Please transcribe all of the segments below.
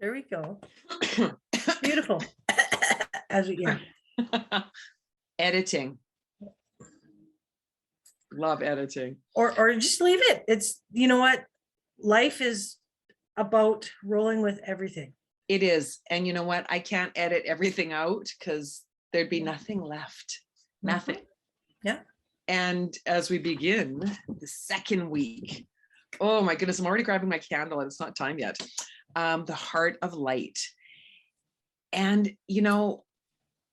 There we go. Beautiful. As we, yeah. Editing. Love editing. Or just leave it. It's, you know what? Life is about rolling with everything. It is. And you know what? I can't edit everything out because there'd be nothing left. Nothing. Yeah. And as we begin the second week, oh my goodness, I'm already grabbing my candle and it's not time yet. The heart of light. And, you know,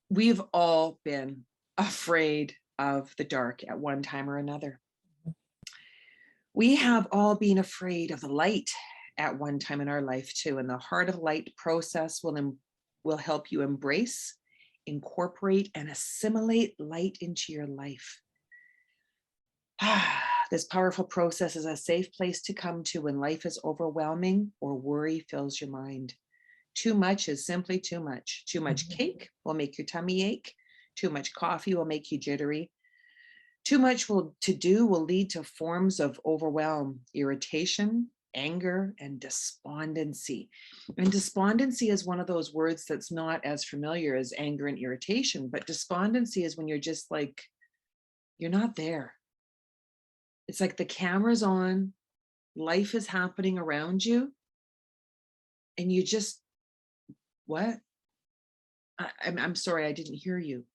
we've all been afraid of the dark at one time or another. We have all been afraid of the light at one time in our life too. And the heart of light process will help you embrace, incorporate, and assimilate light into your life. This powerful process is a safe place to come to when life is overwhelming or worry fills your mind. Too much is simply too much. Too much cake will make your tummy ache. Too much coffee will make you jittery. Too much to do will lead to forms of overwhelm, irritation, anger, and despondency. And despondency is one of those words that's not as familiar as anger and irritation, but despondency is when you're just like, you're not there. It's like the camera's on, life is happening around you, and you just, what? I'm sorry, I didn't hear you.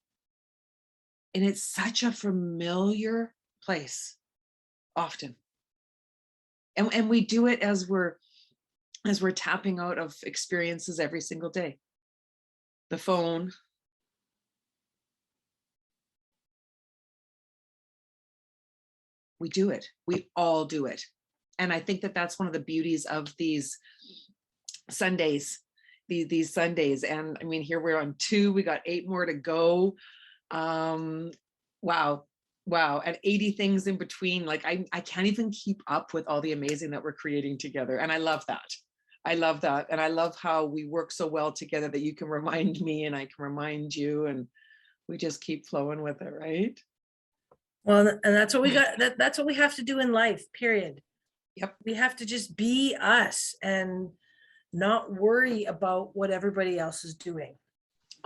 And it's such a familiar place often. And we do it as we're tapping out of experiences every single day. The phone. We do it. We all do it. And I think that that's one of the beauties of these Sundays, these Sundays. And I mean, here we're on 2, we got 8 more to go. Wow. And 80 things in between. Like I can't even keep up with all the amazing that we're creating together. And I love that. And I love how we work so well together that you can remind me and I can remind you, and we just keep flowing with it, right? Well, and that's what we got. That's what we have to do in life, period. Yep. We have to just be us and not worry about what everybody else is doing.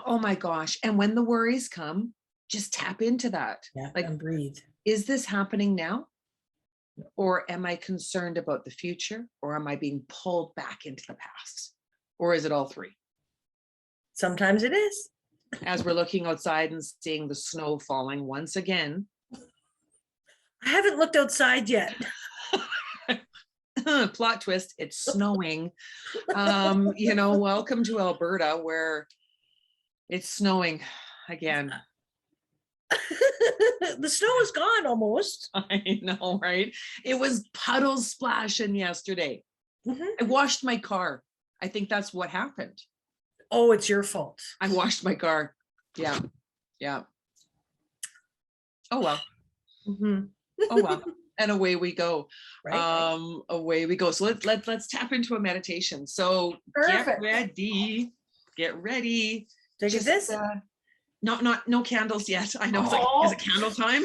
Oh my gosh. And when the worries come, just tap into that. Yeah, like, and breathe. Is this happening now? Or am I concerned about the future? Or am I being pulled back into the past? Or is it all three? Sometimes it is. As we're looking outside and seeing the snow falling once again. I haven't looked outside yet. Plot twist, it's snowing. You know, welcome to Alberta, where it's snowing again. The snow is gone almost. I know, right? It was puddles splashing yesterday. I washed my car. I think that's what happened. Oh, it's your fault. I washed my car. Yeah. Oh well. Oh well. And away we go. Right. Away we go. So let's tap into a meditation. So perfect. Get ready. Take this. No candles yet. I know. It's like, is it candle time?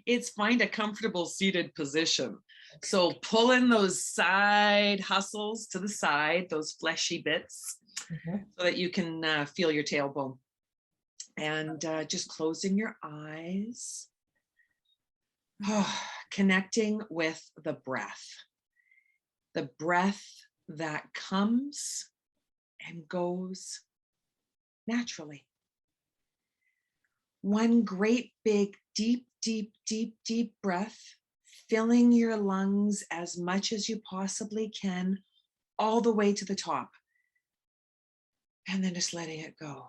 It's find a comfortable seated position. So pull in those side hustles to the side, those fleshy bits, so that you can feel your tailbone. And just closing your eyes. Connecting with the breath that comes and goes naturally. One great big deep breath, filling your lungs as much as you possibly can, all the way to the top, and then just letting it go.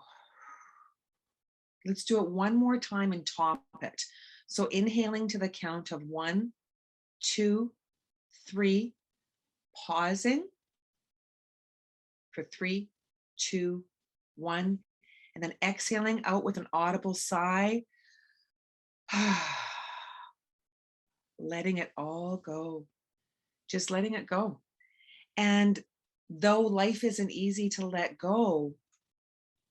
Let's do it one more time and top it. So inhaling to the count of 1, 2, 3, pausing for 3, 2, 1, and then exhaling out with an audible sigh. Letting it all go, just letting it go. And though life isn't easy to let go,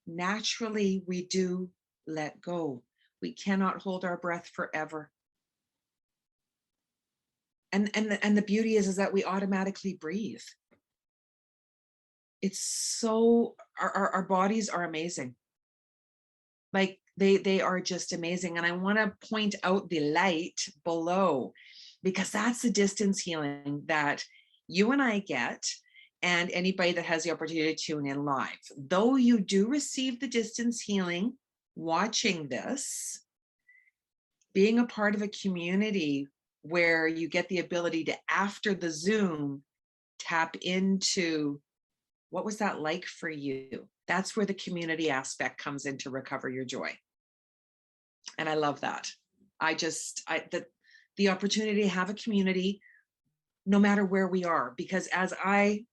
naturally we do let go. We cannot hold our breath forever. And the beauty is that we automatically breathe. It's so, our bodies are amazing. Like they are just amazing. And I want to point out the light below, because that's the distance healing that you and I get, and anybody that has the opportunity to tune in live. Though you do receive the distance healing watching this, being a part of a community where you get the ability to, after the Zoom, tap into what was that like for you? That's where the community aspect comes in to recover your joy. And I love that. The opportunity to have a community, no matter where we are, because as I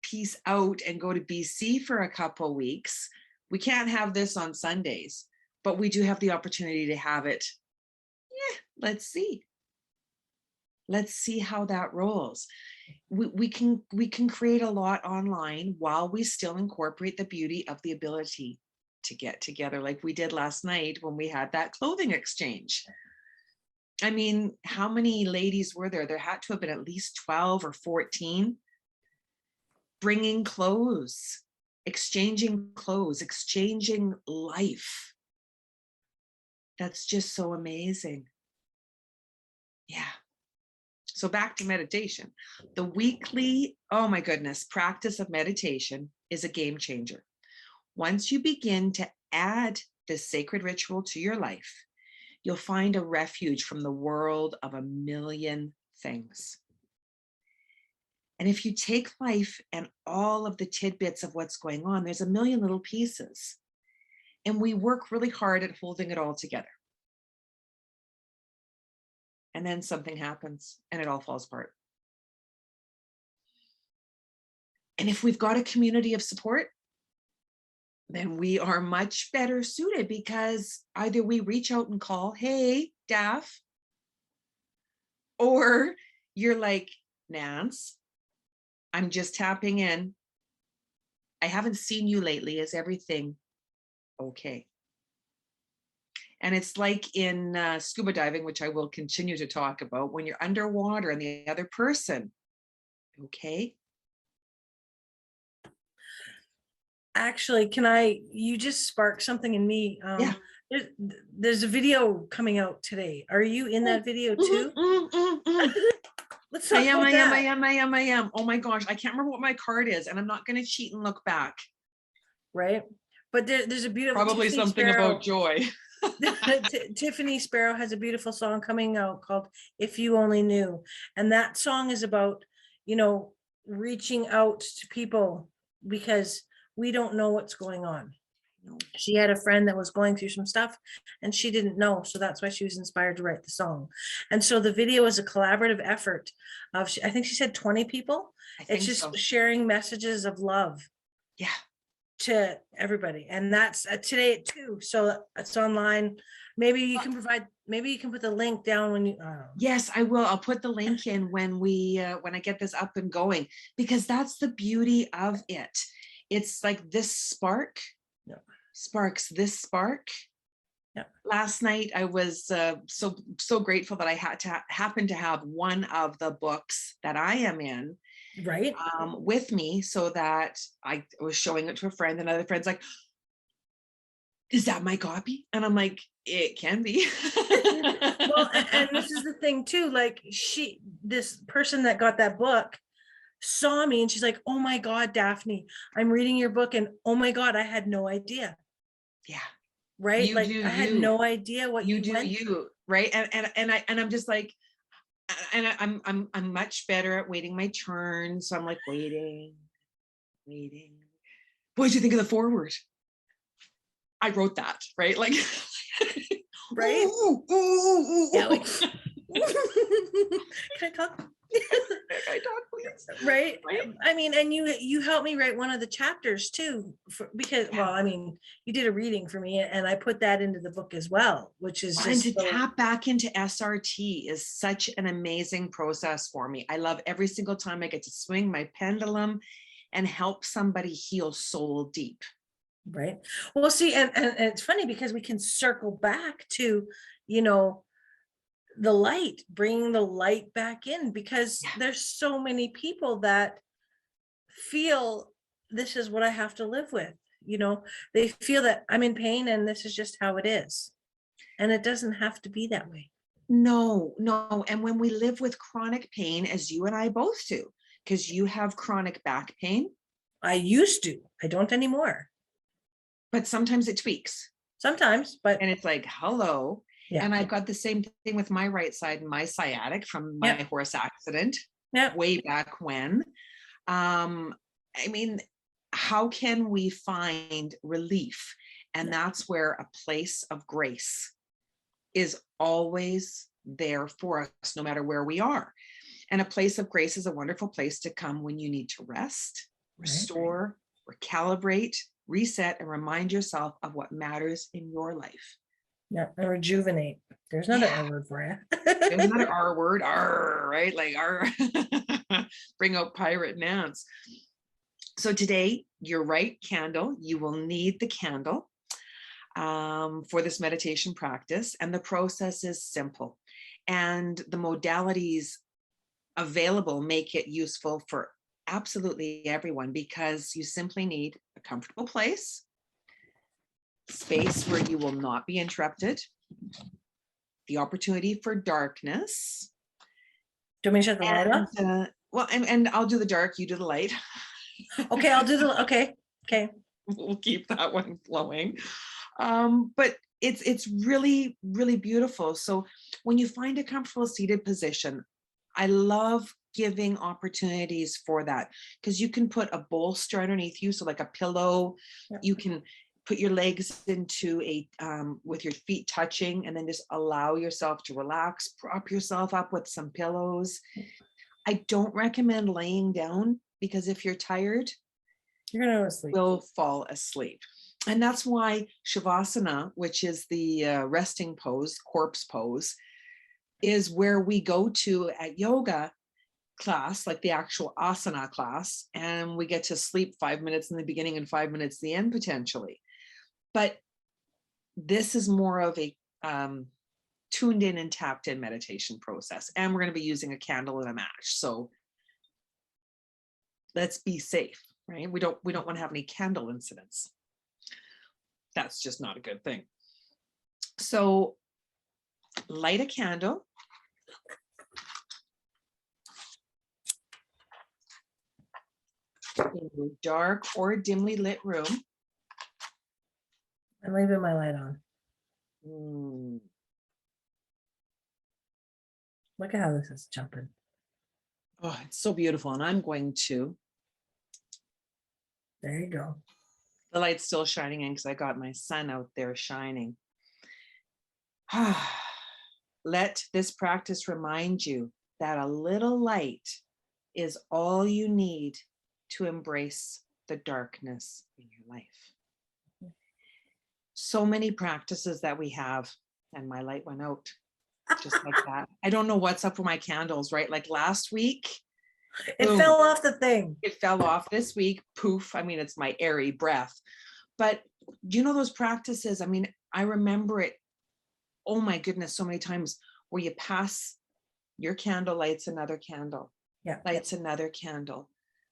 peace out and go to BC for a couple weeks, we can't have this on Sundays, but we do have the opportunity to have it. Yeah, let's see. Let's see how that rolls. We can create a lot online while we still incorporate the beauty of the ability to get together, like we did last night when we had that clothing exchange. I mean, how many ladies were there? There had to have been at least 12 or 14 bringing clothes, exchanging life. That's just so amazing. Yeah. So back to meditation. The weekly, oh my goodness, practice of meditation is a game changer. Once you begin to add this sacred ritual to your life, you'll find a refuge from the world of a million things. And if you take life and all of the tidbits of what's going on, there's a million little pieces. And we work really hard at holding it all together. And then something happens and it all falls apart. And if we've got a community of support, then we are much better suited, because either we reach out and call, hey, Daff, or you're like, Nance, I'm just tapping in. I haven't seen you lately. Is everything okay? And it's like in scuba diving, which I will continue to talk about, when you're underwater and the other person, okay? Actually, you just sparked something in me. Yeah. There's a video coming out today. Are you in that video too? Let's talk about that. I am. Oh my gosh, I can't remember what my card is, and I'm not going to cheat and look back. Right. But there's a beautiful, Probably Tiffany something Sparrow, about joy. Tiffany Sparrow has a beautiful song coming out called If You Only Knew. And that song is about, reaching out to people because we don't know what's going on. She had a friend that was going through some stuff and she didn't know. So that's why she was inspired to write the song. And so the video is a collaborative effort of, I think she said 20 people. It's just sharing messages of love. Yeah. To everybody. And that's today at 2. So it's online. Maybe you can put the link down when you, yes, I will. I'll put the link in when I get this up and going, because that's the beauty of it. It's like this spark sparks this spark. Yeah. Last night I was so grateful that I happened to have one of the books that I am in right with me, so that I was showing it to a friend, and other friends like, is that my copy? And I'm like, it can be. Well, and this is the thing too, like this person that got that book saw me and she's like, oh my God, Daphne, I'm reading your book and oh my God, I had no idea. Yeah. Right. I had no idea what you do, right. And I'm just like, and I'm much better at waiting my turn. So I'm like, waiting. What did you think of the foreword? I wrote that, right? Like, right? Ooh. Yeah, like, can I talk? Can I talk, please? Right. I mean, and you helped me write one of the chapters too, because well, I mean, you did a reading for me, and I put that into the book as well, which is just and to tap back into SRT is such an amazing process for me. I love every single time I get to swing my pendulum and help somebody heal soul deep. Right. Well, see, and it's funny because we can circle back to, the light, bringing the light back in, because there's so many people that feel this is what I have to live with. You know, they feel that I'm in pain and this is just how it is. And it doesn't have to be that way. No, no. And when we live with chronic pain, as you and I both do, because you have chronic back pain, I used to, I don't anymore. but sometimes it tweaks Sometimes, but and it's like, hello. yeah, And I've got the same thing with my right side, my sciatic from my Yep. horse accident yeah, way back when. I mean, how can we find relief? And that's where a place of grace is always there for us, no matter where we are. And a place of grace is a wonderful place to come when you need to rest, restore, recalibrate, reset, and remind yourself of what matters in your life. yeah, and rejuvenate. There's another Yeah. R word for There's another you. R word, R, right? Like R, bring out pirate Nance. So today, your right candle, you will need the candle for this meditation practice. And the process is simple. And the modalities available make it useful for absolutely everyone, because you simply need a comfortable place, space where you will not be interrupted, the opportunity for darkness. Do you want me to shut the light off? Well, and I'll do the dark, you do the light. Okay, I'll do the, okay, We'll keep that one flowing. But it's really, really beautiful. So when you find a comfortable seated position, I love giving opportunities for that, because you can put a bolster underneath you, so like a pillow. Yep. You can put your legs into a with your feet touching, and then just allow yourself to relax, prop yourself up with some pillows. I don't recommend laying down, because if you're tired, you're gonna go to sleep. will fall asleep. And that's why Shavasana, which is the resting pose, corpse pose, is where we go to at yoga class, like the actual asana class, and we get to sleep 5 minutes in the beginning and 5 minutes the end potentially. But this is more of a tuned in and tapped in meditation process. And we're going to be using a candle and a match. So let's be safe, right? We don't want to have any candle incidents. That's just not a good thing. So light a candle. In your dark or dimly lit room. I'm leaving my light on. Look at how this is jumping. Oh, it's so beautiful. And I'm going to. There you go. The light's still shining in because I got my sun out there shining. Let this practice remind you that a little light is all you need to embrace the darkness in your life. So many practices that we have, and my light went out just like that. I don't know what's up with my candles, right? Like last week, It boom, fell off the thing. it fell off. This week, poof. I mean, it's my airy breath. But you know those practices? I mean, I remember it, oh my goodness, so many times where you pass your candle, lights another candle, lights another candle,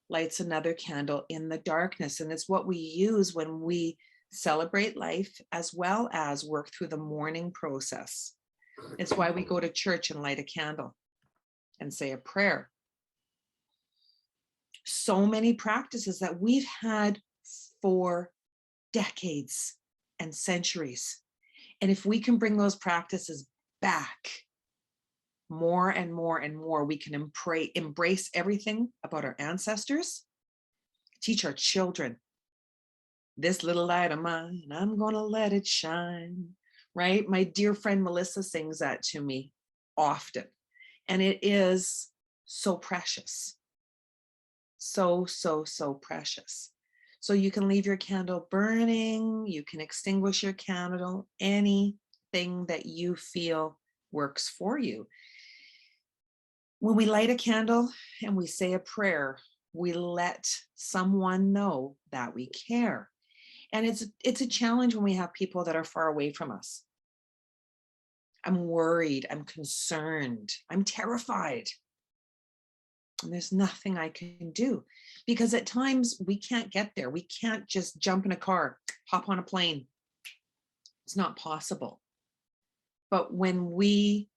lights another candle in the darkness. And it's what we use when we celebrate life as well as work through the mourning process. It's why we go to church and light a candle and say a prayer. So many practices that we've had for decades and centuries. And if we can bring those practices back more and more and more, we can embrace everything about our ancestors, teach our children, this little light of mine, I'm gonna let it shine, right? My dear friend Melissa sings that to me often. And it is so precious. So, so, so precious. So you can leave your candle burning, you can extinguish your candle, anything that you feel works for you. When we light a candle and we say a prayer, we let someone know that we care. And it's a challenge when we have people that are far away from us. I'm worried, I'm concerned, I'm terrified. And there's nothing I can do, because at times we can't get there. We can't just jump in a car, hop on a plane. It's not possible. But when we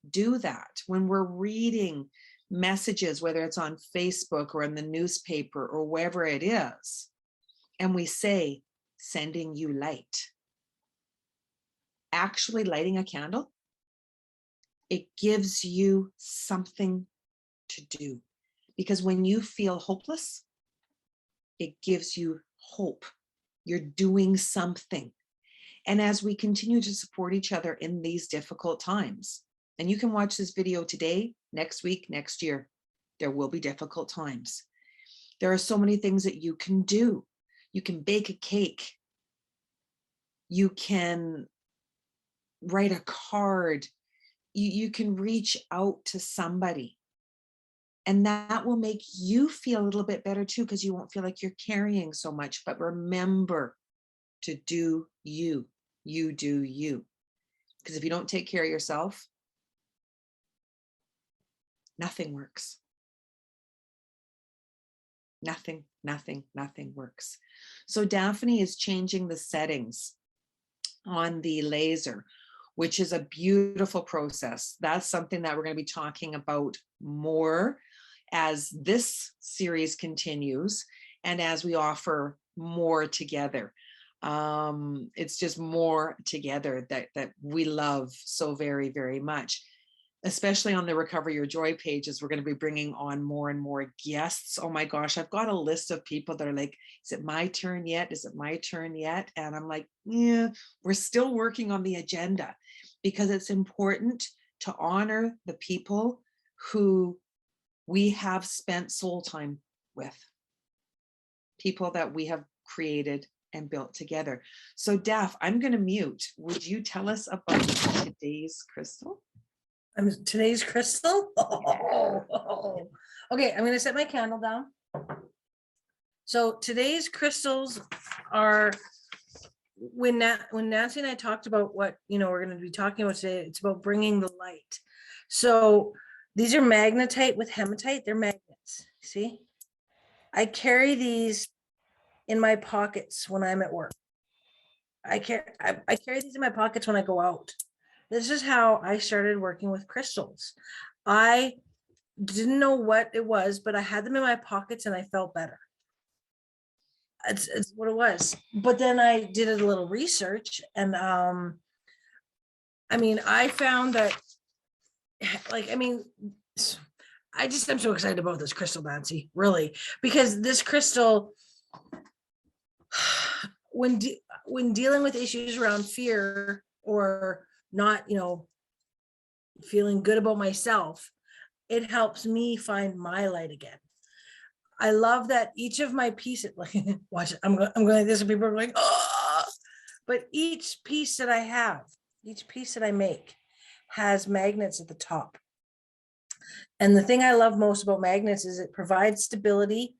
do that, when we're reading messages, whether it's on Facebook or in the newspaper or wherever it is, and we say, sending you light, actually lighting a candle, it gives you something to do. Because when you feel hopeless, it gives you hope. You're doing something. And as we continue to support each other in these difficult times, and you can watch this video today, next week, next year, there will be difficult times. There are so many things that you can do. You can bake a cake. You can write a card. You can reach out to somebody. And that will make you feel a little bit better too, because you won't feel like you're carrying so much. But remember to do you. You do you. Because if you don't take care of yourself, nothing works. Nothing works. So Daphne is changing the settings on the laser, which is a beautiful process. That's something that we're going to be talking about more as this series continues and as we offer more together. It's just more together that we love so very, very much, especially on the Recover Your Joy pages. We're going to be bringing on more and more guests. Oh my gosh, I've got a list of people that are like, is it my turn yet? Is it my turn yet? And I'm like, yeah, we're still working on the agenda, because it's important to honor the people who we have spent soul time with, people that we have created and built together. So Daph, I'm going to mute. Would you tell us about today's crystal? Today's crystal. Okay, I'm going to set my candle down. So today's crystals are, when Nancy and I talked about what we're going to be talking about today, it's about bringing the light. So these are magnetite with hematite. They're magnets. See, I carry these in my pockets when I'm at work. I carry these in my pockets when I go out. This is how I started working with crystals. I didn't know what it was, but I had them in my pockets and I felt better. It's what it was. But then I did a little research, and I found that, I'm so excited about this crystal, Nancy, really, because this crystal, when dealing with issues around fear or not, feeling good about myself, it helps me find my light again. I love that each of my pieces, like, watch it, I'm going like this, and people are like, oh, but each piece that I have, each piece that I make has magnets at the top. And the thing I love most about magnets is it provides stability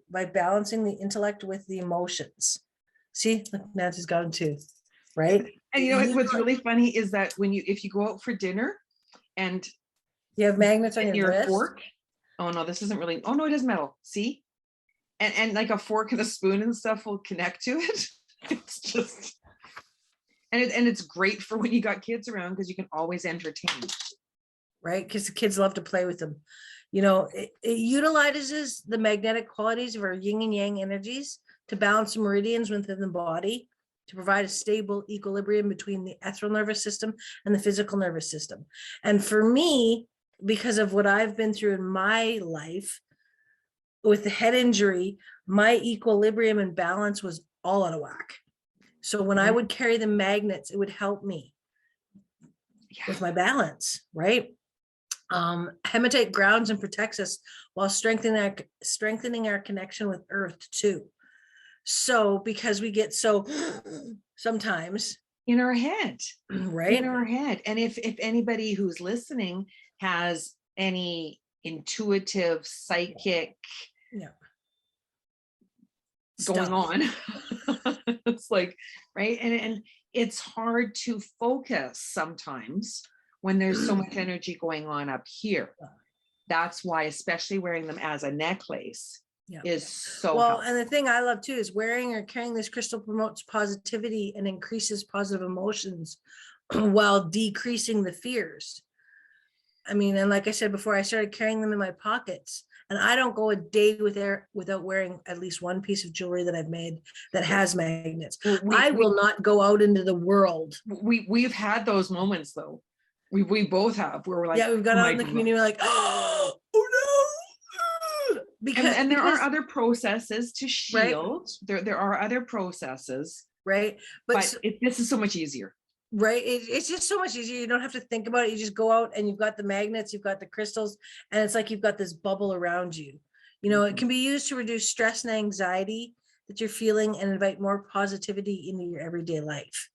by balancing the intellect with the emotions. See, Nancy's got them too, right? And what's really funny is that if you go out for dinner and you have magnets on your wrist. Fork. Oh no, this isn't really. Oh no, it is metal. See, and like a fork and a spoon and stuff will connect to it. It's just, and it's great for when you got kids around, because you can always entertain. Right, because the kids love to play with them. It utilizes the magnetic qualities of our yin and yang energies to balance the meridians within the body, to provide a stable equilibrium between the ethereal nervous system and the physical nervous system. And for me, because of what I've been through in my life with the head injury, my equilibrium and balance was all out of whack. So when I would carry the magnets, it would help me with my balance, right? Hematite grounds and protects us while strengthening our connection with earth too. So because we get so sometimes in our head, right? In our head. And if anybody who's listening has any intuitive, psychic going on, it's like, right? And it's hard to focus sometimes when there's so much energy going on up here. That's why, especially wearing them as a necklace Yeah. is so Well, helpful. and the thing I love too is wearing or carrying this crystal promotes positivity and increases positive emotions while decreasing the fears. I mean, and like I said before, I started carrying them in my pockets, and I don't go a day without wearing at least one piece of jewelry that I've made that has magnets. Well, I will not go out into the world. we've had those moments though. We both have where we're like, Yeah, we've got oh out my in the God. community, we're like, oh no. And there are Because other processes to right, shield. There are other processes, right. but this is so much easier. Right. It's just so much easier. You don't have to think about it. You just go out and you've got the magnets, you've got the crystals, and it's like you've got this bubble around you. You know, it can be used to reduce stress and anxiety that you're feeling and invite more positivity into your everyday life.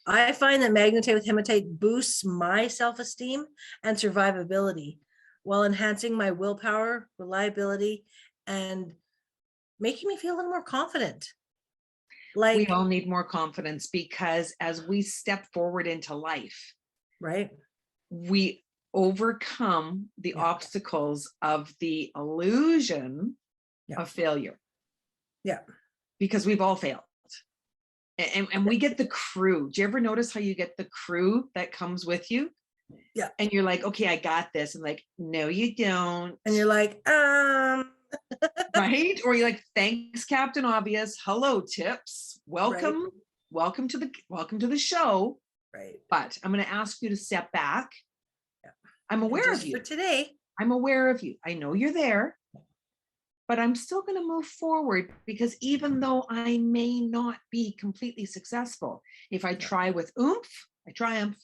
I find that magnetite with hematite boosts my self-esteem and survivability while enhancing my willpower, reliability, and making me feel a little more confident. We Like, all need more confidence because as we step forward into life, right? we overcome the Yeah. obstacles of the illusion Yeah. of failure. Yeah. Because we've all failed. And we get the crew. Do you ever notice how you get the crew that comes with you? Yeah. And you're like, okay, I got this. And like, no, you don't. And you're like, right? Or you're like, thanks, Captain Obvious. Hello, Tips. Welcome. Right. Welcome to the show. Right. But I'm going to ask you to step back. Yeah. I'm aware of you. For today. I'm aware of you. I know you're there. But I'm still going to move forward because even though I may not be completely successful, if I try with oomph, I triumph.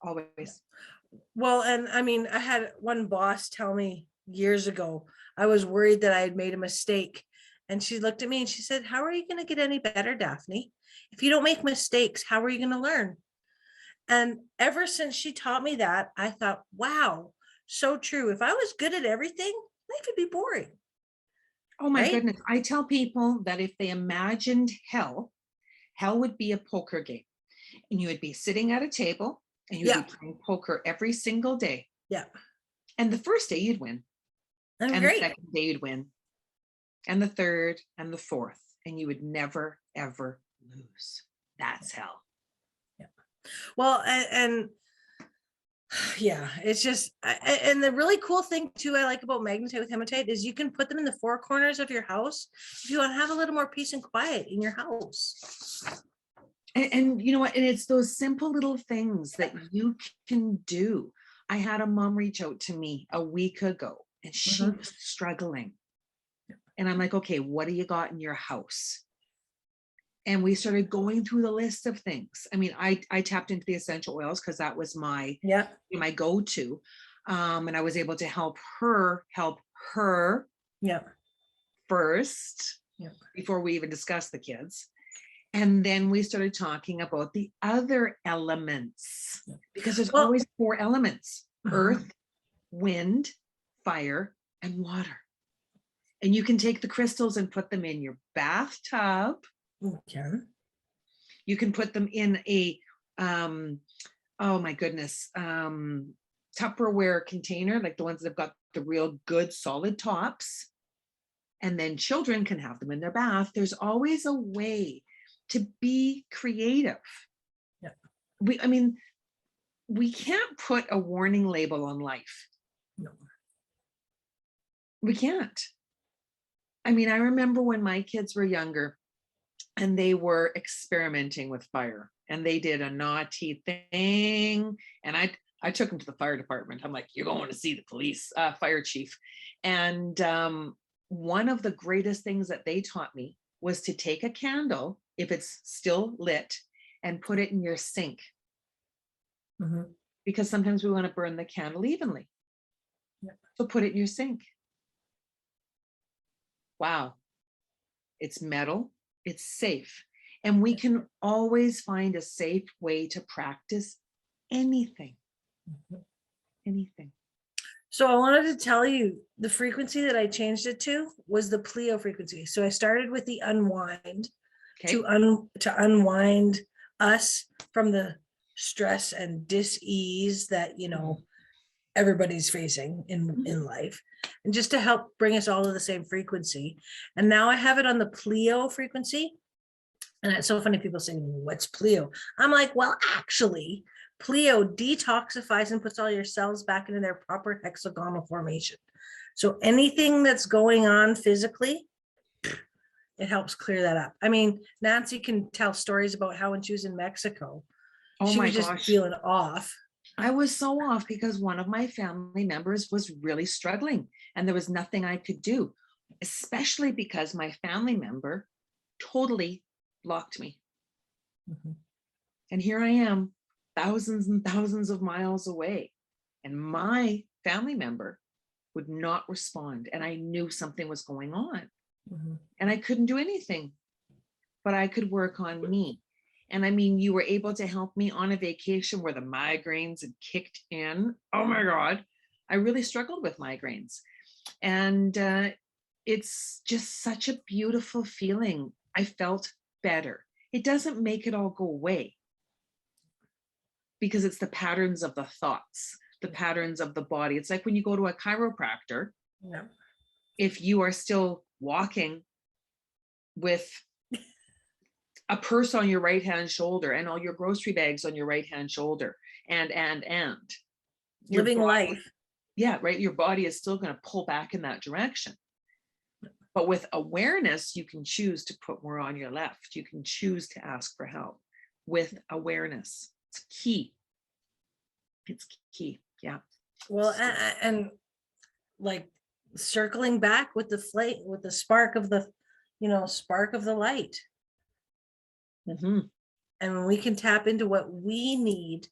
Always. Well, and I mean, I had one boss tell me years ago, I was worried that I had made a mistake. And she looked at me and she said, how are you going to get any better, Daphne? If you don't make mistakes, how are you going to learn? And ever since she taught me that, I thought, wow, so true. If I was good at everything, life would be boring. Oh my right? goodness. I tell people that if they imagined hell would be a poker game. And you would be sitting at a table and you'd be playing poker every single day. Yeah. And the first day you'd win. And great. the second day you'd win. And the third and the fourth. And you would never, ever lose. That's hell. Yeah. Well, and yeah, it's just, and the really cool thing too I like about magnetite with hematite is you can put them in the four corners of your house if you want to have a little more peace and quiet in your house. And you know what? And it's those simple little things that you can do. I had a mom reach out to me a week ago and she was struggling. And I'm like, okay, what do you got in your house? And we started going through the list of things. I mean, I tapped into the essential oils because that was my go-to. And I was able to help her first before we even discussed the kids. And then we started talking about the other elements because there's always four elements: earth, wind, fire, and water. And you can take the crystals and put them in your bathtub. Okay. You can put them in a, oh my goodness, Tupperware container, like the ones that have got the real good solid tops. And then children can have them in their bath. There's always a way to be creative. Yeah. I mean, we can't put a warning label on life. No. We can't. I mean, I remember when my kids were younger and they were experimenting with fire and they did a naughty thing. And I took them to the fire department. I'm like, you're going to see the police, fire chief. And one of the greatest things that they taught me was to take a candle, if it's still lit, and put it in your sink. Because sometimes we want to burn the candle evenly. Yeah. So put it in your sink. Wow. It's metal. It's safe. And we can always find a safe way to practice anything. Anything. So I wanted to tell you the frequency that I changed it to was the pleo frequency. So I started with the unwind to unwind us from the stress and dis-ease that, everybody's facing in life, and just to help bring us all to the same frequency. And now I have it on the pleo frequency. And it's so funny, people say, what's pleo? I'm like, well, actually, pleo detoxifies and puts all your cells back into their proper hexagonal formation. So anything that's going on physically, it helps clear that up. I mean, Nancy can tell stories about how when she was in Mexico, Oh she my was just gosh. feeling off. I was so off because one of my family members was really struggling and there was nothing I could do, especially because my family member totally blocked me. Mhm. And here I am, thousands and thousands of miles away, and my family member would not respond. And I knew something was going on Mhm. and I couldn't do anything, but I could work on me. And I mean, you were able to help me on a vacation where the migraines had kicked in. Oh my God, I really struggled with migraines. And it's just such a beautiful feeling. I felt better. It doesn't make it all go away because it's the patterns of the thoughts, the patterns of the body. It's like when you go to a chiropractor, Yeah. if you are still walking with a purse on your right hand shoulder and all your grocery bags on your right hand shoulder and your Living body, life. yeah, right, your body is still going to pull back in that direction. But with awareness, you can choose to put more on your left. You can choose to ask for help with awareness. It's key. It's key. Yeah. Well, and like circling back with the flame, with the spark of the, spark of the light. Mhm. And when we can tap into what we need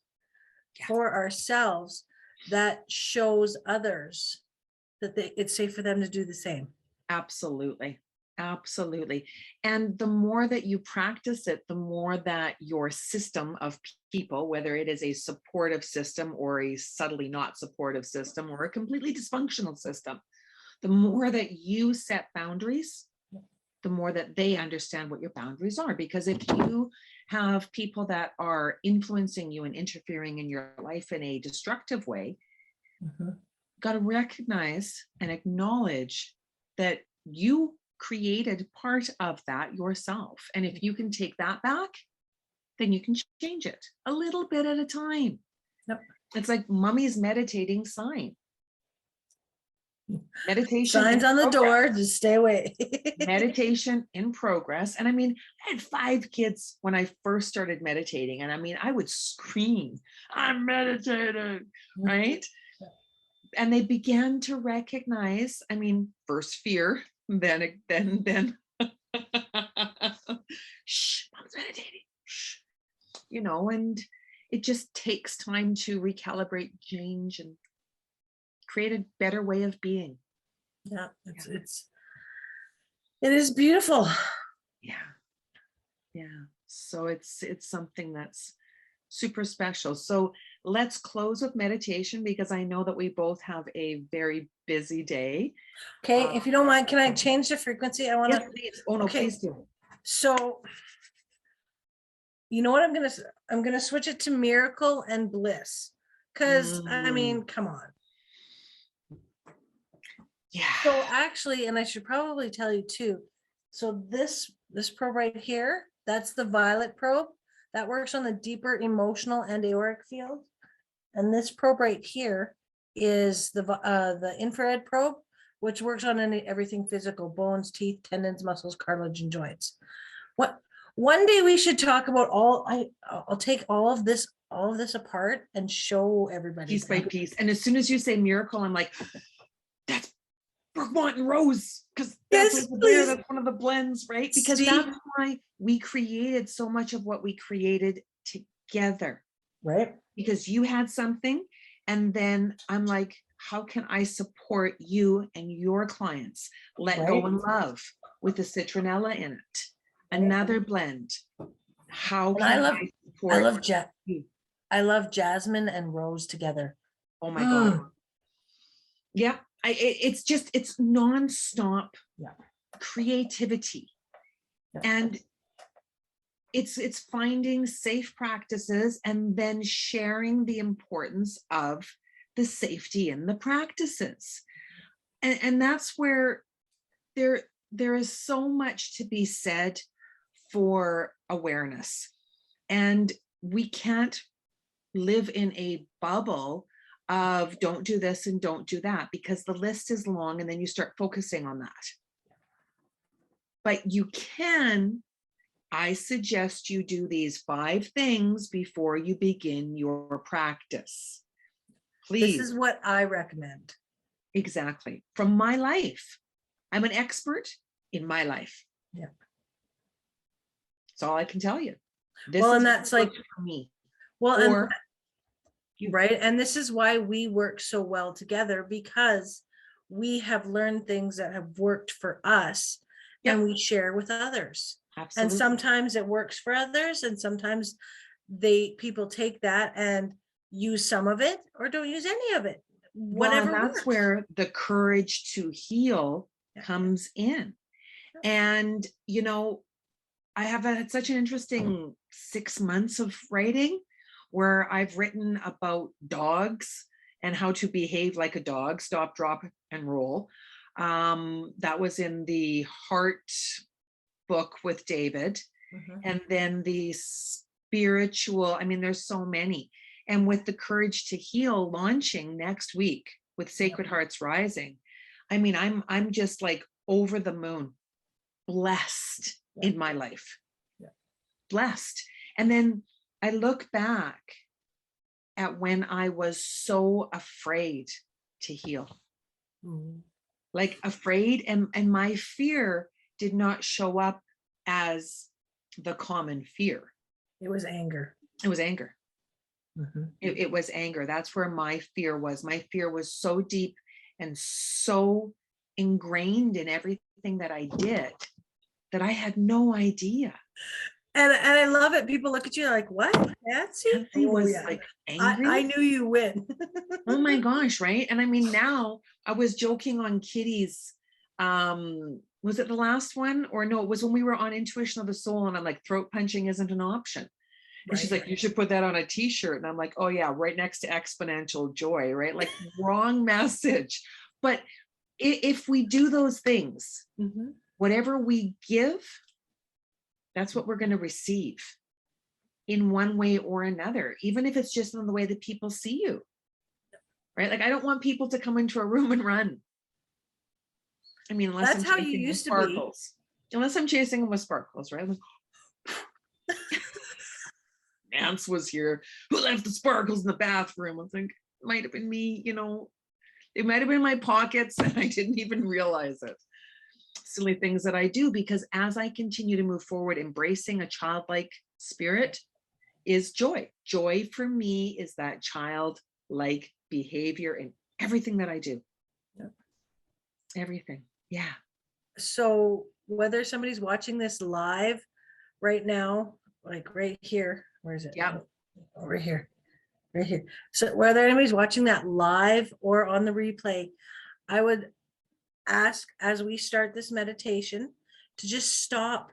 Yeah. for ourselves, that shows others that it's safe for them to do the same. Absolutely. Absolutely. And the more that you practice it, the more that your system of people, whether it is a supportive system or a subtly not supportive system or a completely dysfunctional system, the more that you set boundaries, the more that they understand what your boundaries are. Because if you have people that are influencing you and interfering in your life in a destructive way, got to recognize and acknowledge that you created part of that yourself. And if you can take that back, then you can change it a little bit at a time. Yep. It's like mummy's meditating sign. Meditation Signs on the door, just stay away. meditation in progress. And I mean, I had 5 kids when I first started meditating. And I mean, I would scream, I'm meditating, right? And they began to recognize, I mean, first fear, then shh, mom's meditating, shh, and it just takes time to recalibrate, change, and create a better way of being. Yeah, it is beautiful. Yeah. So it's something that's super special. So let's close with meditation because I know that we both have a very busy day. Okay, if you don't mind, can I change the frequency? I want Yes, to. please. Oh no, Okay. please do. So, you know what I'm gonna switch it to miracle and bliss, because I mean, come on. Yeah. So actually, and I should probably tell you too. So this probe right here, that's the violet probe that works on the deeper emotional and auric field. And this probe right here is the infrared probe, which works on everything physical: bones, teeth, tendons, muscles, cartilage, and joints. One day we should talk about I'll take all of this apart and show everybody Piece by piece. And as soon as you say miracle, I'm like, that's Vermont and Rose, because that's Yes, over there. please. That's one of the blends, right? Because See? that's why we created so much of what we created together. Right. Because you had something, and then I'm like, how can I support you and your clients? Let Go and Love with the citronella in it. Another blend. How And can I support you? I love jasmine and rose together. Oh my God. Yeah. It's nonstop creativity. And it's finding safe practices and then sharing the importance of the safety in the practices. And that's where there is so much to be said for awareness. And we can't live in a bubble of don't do this and don't do that, because the list is long and then you start focusing on that. But you can, I suggest you do these 5 things before you begin your practice. Please. This is what I recommend. Exactly. From my life. I'm an expert in my life. Yeah. That's all I can tell you. This Well, is and that's what like, worked for me. well, Or right. And this is why we work so well together, because we have learned things that have worked for us and we share with others. absolutely. And sometimes it works for others, and sometimes people take that and use some of it or don't use any of it. Whatever. Well, that's works. where the courage to heal Yeah. comes in. And, you know, I have had such an interesting 6 months of writing where I've written about dogs and how to behave like a dog, stop, drop, and roll. That was in the Heart book with David. Mhm. And then the spiritual, I mean, there's so many. And with the Courage to Heal launching next week with Sacred Hearts Rising, I mean, I'm just like over the moon, blessed in my life. Blessed. And then I look back at when I was so afraid to heal. Mhm. Like afraid, and my fear did not show up as the common fear. It was anger. It was anger. Mhm. It was anger. That's where my fear was. My fear was so deep and so ingrained in everything that I did that I had no idea. And I love it. People look at you like, what? Nancy? Nancy Oh, was yeah. like angry. I knew you win. Oh my gosh, right? And I mean, now I was joking on Kitty's, was it the last one? Or no, it was when we were on Intuition of the Soul, and I'm like, throat punching isn't an option. And she's like, you should put that on a t-shirt. And I'm like, oh yeah, right next to exponential joy, right? Like wrong message. But if we do those things, Mhm. whatever we give, that's what we're going to receive in one way or another, even if it's just in the way that people see you, right? Like I don't want people to come into a room and run. I mean, unless That's I'm how you chasing with used to be. sparkles. Unless I'm chasing them with sparkles, right? Like, Nance was here. Who left the sparkles in the bathroom? I think it might have been me, you know. It might have been in my pockets and I didn't even realize it. Silly things that I do, because as I continue to move forward, embracing a childlike spirit is joy. Joy for me is that childlike behavior in everything that I do. Yep. Everything. Yeah. So whether somebody's watching this live right now, like right here, where is it? Yeah. Over here, right here. So whether anybody's watching that live or on the replay, I would ask, as we start this meditation, to just stop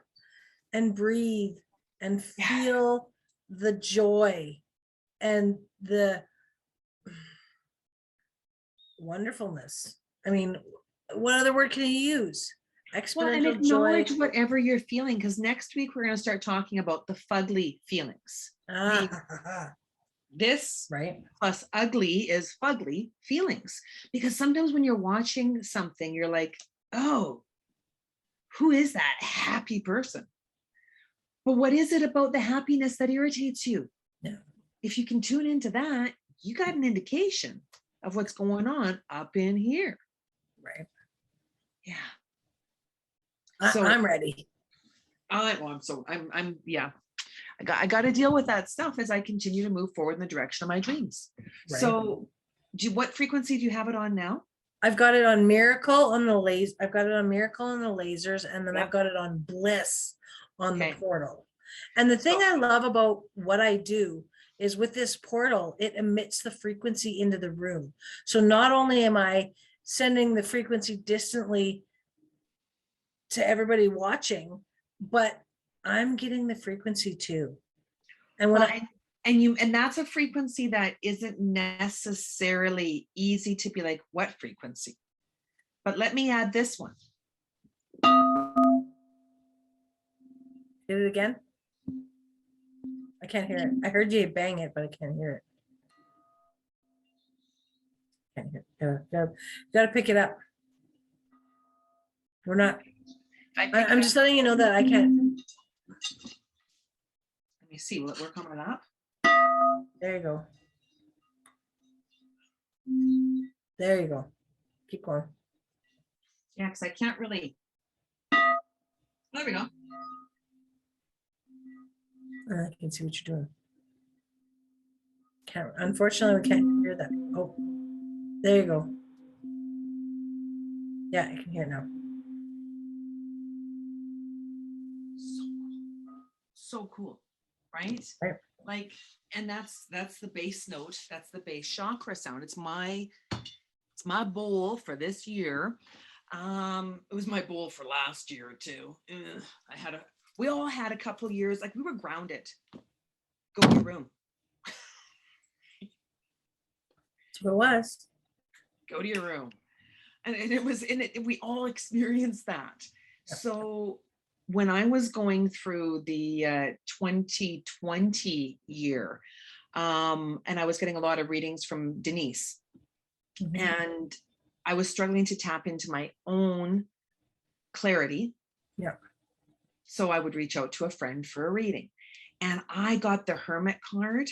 and breathe and feel the joy and the wonderfulness. I mean, what other word can you use? Well, and Exponential acknowledge joy. whatever you're feeling, because next week we're going to start talking about the fugly feelings. This Right. plus ugly is fugly feelings. Because sometimes when you're watching something, you're like, oh, who is that happy person? But what is it about the happiness that irritates you? Yeah. If you can tune into that, you got an indication of what's going on up in here. Right. Yeah. So I'm ready. Yeah. I got to deal with that stuff as I continue to move forward in the direction of my dreams. Right. So what frequency do you have it on now? I've got it on Miracle on the laser. I've got it on Miracle on the lasers, and then Yep. I've got it on Bliss on Okay. the portal. And the thing I love about what I do is with this portal, it emits the frequency into the room. So not only am I sending the frequency distantly to everybody watching, but I'm getting the frequency too. And when And that's a frequency that isn't necessarily easy to be like, what frequency? But let me add this one. Did it again? I can't hear it. I heard you bang it, but I can't hear it. Can't hear it. Gotta pick it up. We're not. I'm just letting you know that I can't. Let me see. Will it work on my lap? There you go. There you go. Keep going. Yeah, because I can't really. There we go. I can see what you're doing. Unfortunately, we can't hear that. Oh, there you go. Yeah, I can hear it now. So cool, right? Right. Like, and that's the base note. That's the base chakra sound. It's my bowl for this year. It was my bowl for last year too. We all had a couple years, like we were grounded. Go to your room. That's what it was. Go to your room. And it was in it, we all experienced that. Yep. So when I was going through the 2020 year, and I was getting a lot of readings from Denise, and I was struggling to tap into my own clarity. Yeah. So I would reach out to a friend for a reading. And I got the Hermit card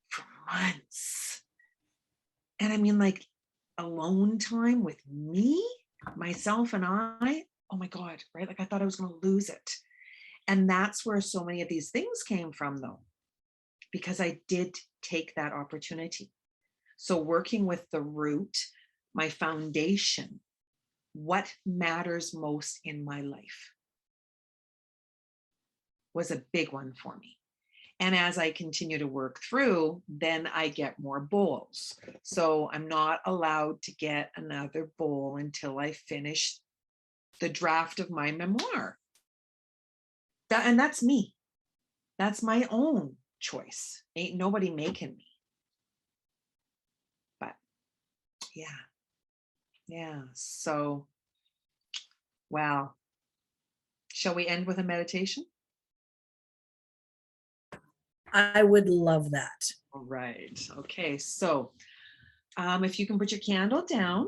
for months. And I mean, like, alone time with me, myself and I, oh my God, right? Like I thought I was going to lose it. And that's where so many of these things came from though, because I did take that opportunity. So working with the root, my foundation, what matters most in my life was a big one for me. And as I continue to work through, then I get more bowls. So I'm not allowed to get another bowl until I finish the draft of my memoir. And that's me. That's my own choice. Ain't nobody making me. But yeah. So, wow. Shall we end with a meditation? I would love that. All right. Okay. So if you can put your candle down,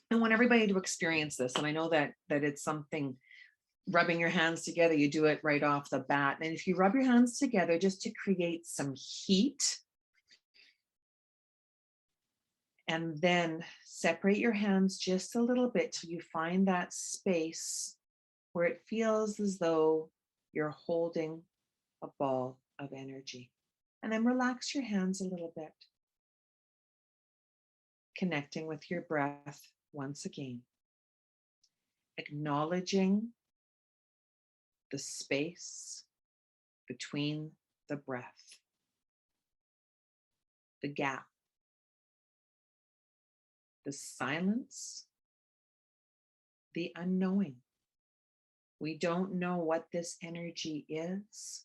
I want everybody to experience this. And I know that it's something, rubbing your hands together, you do it right off the bat. And if you rub your hands together just to create some heat, and then separate your hands just a little bit till you find that space where it feels as though you're holding a ball of energy. And then relax your hands a little bit. Connecting with your breath once again. Acknowledging the space between the breath, the gap, the silence, the unknowing. We don't know what this energy is.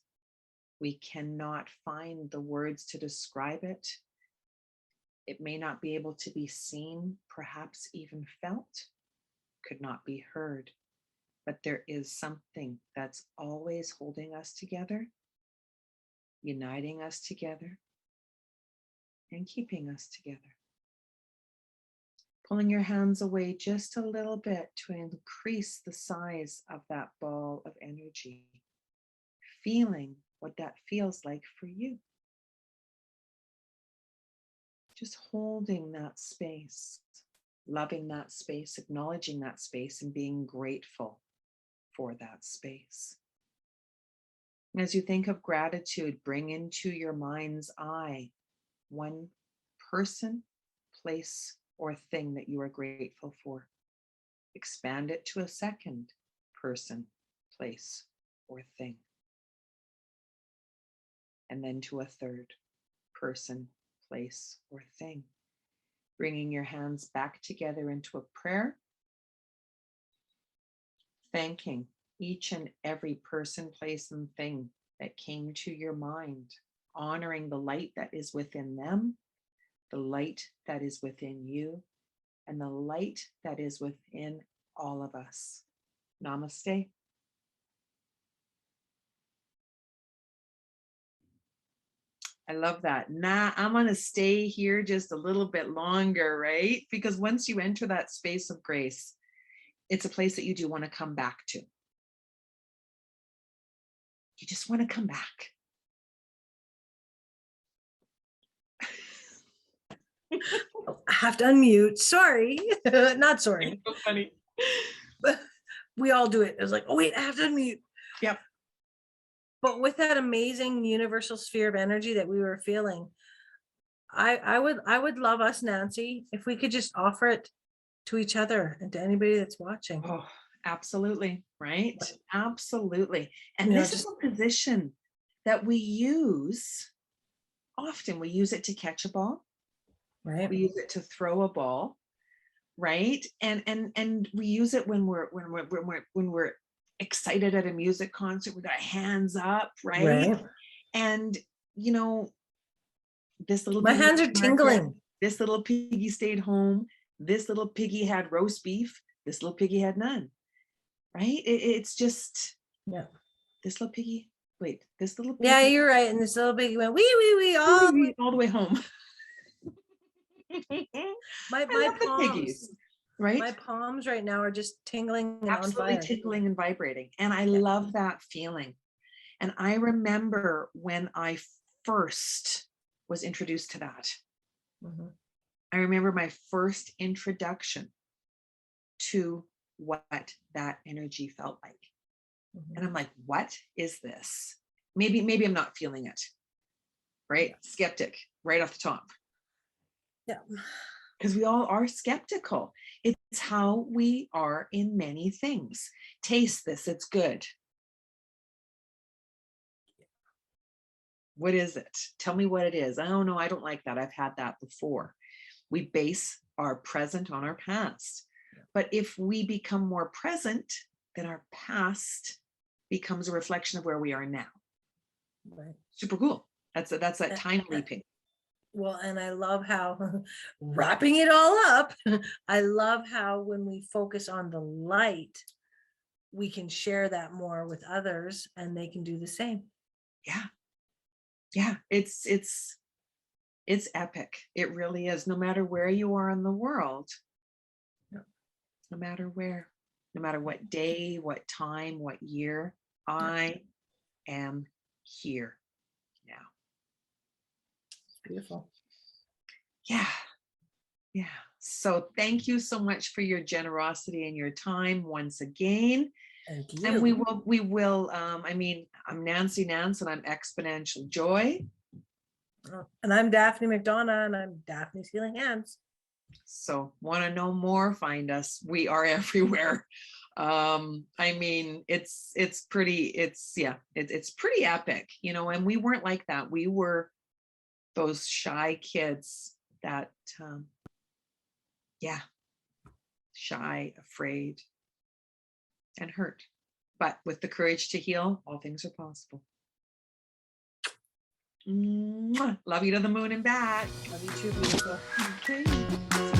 We cannot find the words to describe it. It may not be able to be seen, perhaps even felt, could not be heard, but there is something that's always holding us together, uniting us together, and keeping us together. Pulling your hands away just a little bit to increase the size of that ball of energy, feeling what that feels like for you. Just holding that space, loving that space, acknowledging that space, and being grateful for that space. And as you think of gratitude, bring into your mind's eye one person, place, or thing that you are grateful for. Expand it to a second person, place, or thing. And then to a third person, place, or thing. Bringing your hands back together into a prayer. Thanking each and every person, place, and thing that came to your mind, honoring the light that is within them, the light that is within you, and the light that is within all of us. Namaste. I love that. Nah, I'm going to stay here just a little bit longer, right? Because once you enter that space of grace, it's a place that you do want to come back to. You just want to come back. I have to unmute. Sorry. Not sorry. So funny. But we all do it. It was like, oh wait, I have to unmute. Yep. But with that amazing universal sphere of energy that we were feeling, I would love us, Nancy, if we could just offer it to each other and to anybody that's watching. Oh, absolutely. Right. Absolutely. And You know, this is a position that we use often. We use it to catch a ball. Right. We use it to throw a ball. Right. And we use it when we're excited at a music concert with our hands up. Right. And you know, this little My piggy hands are tingling. This little piggy stayed home. This little piggy had roast beef. This little piggy had none. Right. It's just, Yeah. This little piggy. Wait, this little piggy. Yeah, you're right. And this little piggy went wee all the way home. My palms, right? My palms right now are just tingling and absolutely on fire. tingling and vibrating. And I love that feeling. And I remember when I first was introduced to that. Mm-hmm. I remember my first introduction to what that energy felt like. Mm-hmm. And I'm like, what is this? Maybe I'm not feeling it. Right? Yeah. Skeptic right off the top. Yeah. Because we all are skeptical. It's how we are in many things. Taste this, it's good. What is it? Tell me what it is. Oh no, I don't like that. I've had that before. We base our present on our past. But if we become more present, then our past becomes a reflection of where we are now. Right. Super cool. That's that time leaping. Well, and I love how, wrapping it all up, I love how when we focus on the light, we can share that more with others and they can do the same. Yeah. Yeah, it's epic. It really is. No matter where you are in the world, no matter where, no matter what day, what time, what year, I am here now. Beautiful. Yeah. Yeah. So thank you so much for your generosity and your time once again. Thank you. And we will, I mean, I'm Nancy Nance and I'm Exponential Joy. And I'm Daphne McDonough and I'm Daphne's Healing Hands. So want to know more, find us. We are everywhere. I mean, it's pretty epic, you know, and we weren't like that. We were those shy kids that, shy, afraid, and hurt. But with the courage to heal, all things are possible. Mwah. Love you to the moon and back. Love you too, beautiful. Okay.